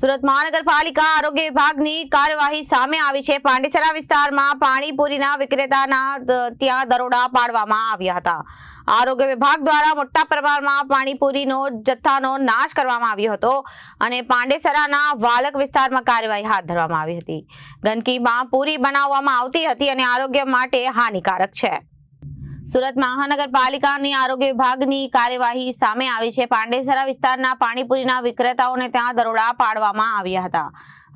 સુરત મહાનગરપાલિકા આરોગ્ય વિભાગની કાર્યવાહી સામે આવી છે। પાંડેસરા વિસ્તારમાં પાણીપુરીના વિક્રેતાના ત્યાં દરોડા પાડવામાં આવ્યા હતા। આરોગ્ય વિભાગ દ્વારા મોટા પ્રમાણમાં પાણીપુરીનો જથ્થાનો નાશ કરવામાં આવ્યો હતો અને પાંડેસરાના વાલક વિસ્તારમાં કાર્યવાહી હાથ ધરવામાં આવી હતી। ગંદકીમાં પૂરી બનાવવામાં આવતી હતી અને આરોગ્ય માટે હાનિકારક છે। સુરત મહાનગરપાલિકાની આરોગ્ય વિભાગની કાર્યવાહી સામે આવી છે। પાંડેસરા વિસ્તારના પાણીપુરીના વિક્રેતાઓને ત્યાં દરોડા પાડવામાં આવ્યા હતા।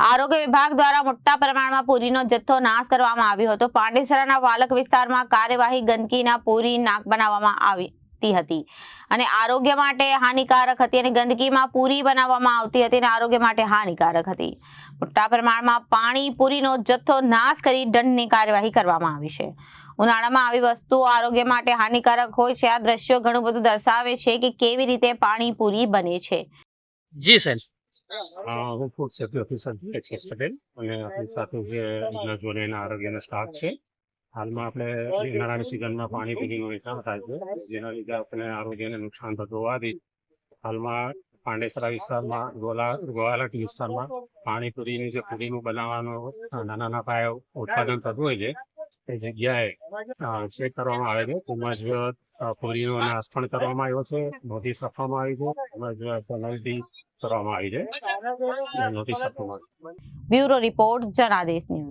આરોગ્ય વિભાગ દ્વારા મોટા પ્રમાણમાં પૂરીનો જથ્થો નાશ કરવામાં આવ્યો હતો। પાંડેસરાના વાલક વિસ્તારમાં કાર્યવાહી ગંદકીના પૂરી નાક બનાવવામાં આવતી હતી અને આરોગ્ય માટે હાનિકારક હતી અને ગંદકીમાં પૂરી બનાવવામાં આવતી હતી અને આરોગ્ય માટે હાનિકારક હતી। મોટા પ્રમાણમાં પાણીપુરીનો જથ્થો નાશ કરી દંડની કાર્યવાહી કરવામાં આવી છે। ઉનાળામાં આવી વસ્તુઓ આરોગ્ય માટે હાનિકારક હોય છે। આ દ્રશ્યો ઘણું બધું દર્શાવે છે કે કેવી રીતે પાણીપુરી બને છે। જી સર, હું food safety officer access Patel અને આપણી સાથે જે જોડેના આરોગ્યનો સ્ટાફ છે। હાલમાં આપણે ઉનાળાની સિઝનમાં પાણીપુરીનું વેચાણ થાય છે, જેના લીધે આપણે આરોગ્યને નુકસાન થતું હોવાથી હાલમાં પાંડેસરા વિસ્તારમાં ગોવાલટ વિસ્તારમાં પાણીપુરીની જે પૂરીનું બનાવવાનું નાના પાયે ઉત્પાદન થતું હોય છે એ જગ્યાએ ચેક કરવામાં આવે છે। તેમજ પૂરીનો નાશ પણ કરવામાં આવ્યો છે, નોટિસ આપવામાં આવી છે, તેમજ પેનલ્ટી કરવામાં આવી છે, નોટિસ આપવામાં આવી છે। Bureau report, Janadesh news.